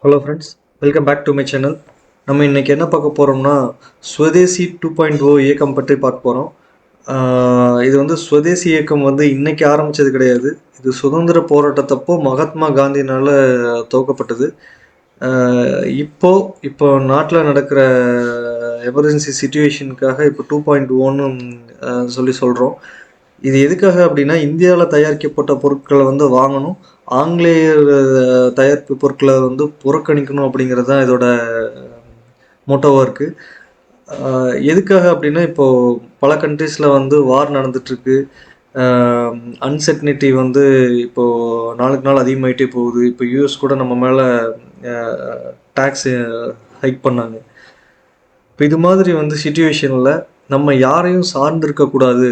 Hello friends, welcome back to my channel. நம்ம இன்றைக்கி என்ன பார்க்க போகிறோம்னா ஸ்வதேசி 2.0 இயக்கம் பற்றி பார்க்க போகிறோம். இது வந்து ஸ்வதேசி இயக்கம் வந்து இன்றைக்கி ஆரம்பித்தது கிடையாது. இது சுதந்திர போராட்டத்தப்போ மகாத்மா காந்தினால் துவக்கப்பட்டது. இப்போ நாட்டில் நடக்கிற எமர்ஜென்சி சுச்சுவேஷனுக்காக இப்போ 2.0ன்னு சொல்லி சொல்கிறோம். இது எதுக்காக அப்படின்னா, இந்தியாவில் தயாரிக்கப்பட்ட பொருட்களை வந்து வாங்கணும், ஆங்கிலேயர் தயாரிப்பு பொருட்களை வந்து புறக்கணிக்கணும் அப்படிங்கிறது தான் இதோட மோட்டோவாக இருக்குது. எதுக்காக அப்படின்னா, இப்போது பல கண்ட்ரீஸில் வந்து வார் நடந்துகிட்ருக்கு. அன்சர்டனிட்டி வந்து இப்போது நாளுக்கு நாள் அதிகமாகிட்டே போகுது. இப்போ யூஎஸ் கூட நம்ம மேலே டேக்ஸ் ஹைக் பண்ணாங்க. இப்போ இது மாதிரி வந்து சுச்சுவேஷனில் நம்ம யாரையும் சார்ந்திருக்கக்கூடாது,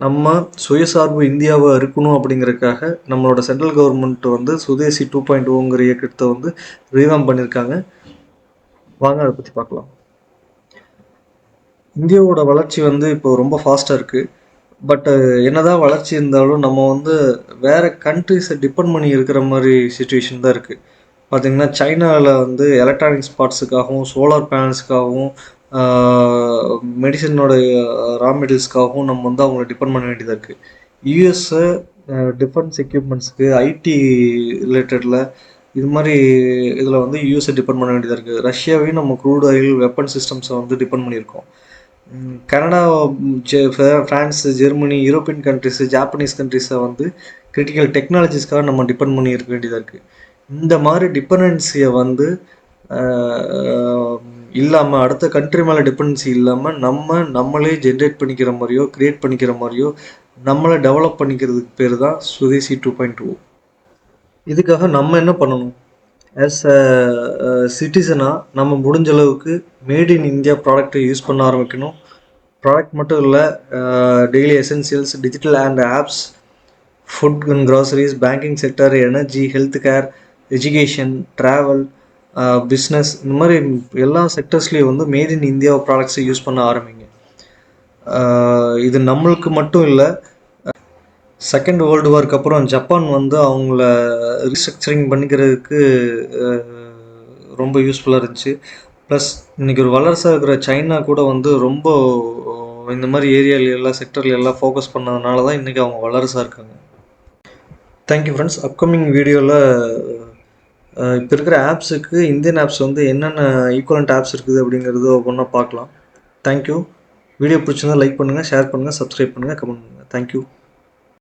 நம்ம சுயசார்பு இந்தியாவை இருக்கணும் அப்படிங்கிறதுக்காக நம்மளோட சென்ட்ரல் கவர்மெண்ட் வந்து சுதேசி 2.0ங்கிற இயக்கத்தை வந்து ரீவாம் பண்ணியிருக்காங்க. வாங்க அதை பற்றி பார்க்கலாம். இந்தியாவோட வளர்ச்சி வந்து இப்போ ரொம்ப ஃபாஸ்ட்டாக இருக்குது. பட் என்னதான் வளர்ச்சி இருந்தாலும் நம்ம வந்து வேறு கண்ட்ரிஸை டிபெண்ட் பண்ணி இருக்கிற மாதிரி சுச்சுவேஷன் தான் இருக்குது. பார்த்திங்கன்னா, சைனாவில் வந்து எலக்ட்ரானிக்ஸ் பார்ட்ஸுக்காகவும் சோலார் பேனல்ஸுக்காகவும் மெடிசனோட ரா மெட்டீரியல்ஸ்க்காகவும் நம்ம வந்து அவங்கள டிபெண்ட் பண்ண வேண்டியதாக இருக்குது. யூஎஸ்ஸை டிஃபென்ஸ் எக்யூப்மெண்ட்ஸுக்கு ஐடி ரிலேட்டடில் இது மாதிரி இதில் வந்து யூஎஸ்ஸை டிபெண்ட் பண்ண வேண்டியதாக இருக்குது. ரஷ்யாவையும் நம்ம க்ரூட் ஆயில் வெப்பன் சிஸ்டம்ஸை வந்து டிபெண்ட் பண்ணியிருக்கோம். Canada, France, Germany, European countries, Japanese கண்ட்ரிஸை வந்து கிரிட்டிக்கல் டெக்னாலஜிஸ்க்காக நம்ம டிபெண்ட் பண்ணி இருக்க வேண்டியதாக இருக்குது. இந்த மாதிரி டிபெண்டன்சியை வந்து இல்லாமல், அடுத்த கண்ட்ரி மேலே டிபெண்டன்சி இல்லாமல் நம்மளே ஜென்ரேட் பண்ணிக்கிற மாதிரியோ க்ரியேட் பண்ணிக்கிற மாதிரியோ நம்மளை டெவலப் பண்ணிக்கிறதுக்கு பேர் தான் சுதேசி 2.0. இதுக்காக நம்ம என்ன பண்ணணும்? ஆஸ் அ சிட்டிசனாக நம்ம முடிஞ்ச அளவுக்கு மேட் இன் இந்தியா ப்ராடக்ட்டை யூஸ் பண்ண ஆரம்பிக்கணும். ப்ராடக்ட் மட்டும் இல்லை, daily essentials, digital and apps, food and groceries, banking sector, energy, health care, education, travel, business, இந்த மாதிரி எல்லா செக்டர்ஸ்லேயும் வந்து மேட் இன் இந்தியா ப்ராடக்ட்ஸை யூஸ் பண்ண ஆரம்பிங்க. இது நம்மளுக்கு மட்டும் இல்லை, செகண்ட் வேர்ல்டு வார்க்கு அப்புறம் ஜப்பான் வந்து அவங்கள ரீஸ்ட்ரக்சரிங் பண்ணிக்கிறதுக்கு ரொம்ப யூஸ்ஃபுல்லாக இருந்துச்சு. ப்ளஸ் இன்றைக்கி ஒரு வல்லரசாக இருக்கிற சைனா கூட வந்து ரொம்ப இந்த மாதிரி ஏரியாவில் எல்லாம் செக்டரில் எல்லாம் ஃபோக்கஸ் பண்ணதுனால தான் இன்றைக்கி அவங்க வல்லரசாக இருக்காங்க. Thank you friends. அப்கமிங் வீடியோவில் இப்போ இருக்கிற ஆப்ஸுக்கு இந்தியன் ஆப்ஸ் வந்து என்னென்ன ஈக்குவலண்ட் ஆப்ஸ் இருக்குது அப்படிங்கிறது ஒவ்வொன்றா பார்க்கலாம். தேங்க்யூ. வீடியோ பிடிச்சிருந்தா லைக் பண்ணுங்கள், ஷேர் பண்ணுங்கள், சப்ஸ்கிரைப் பண்ணுங்கள், கமெண்ட் பண்ணுங்கள். தேங்க்யூ.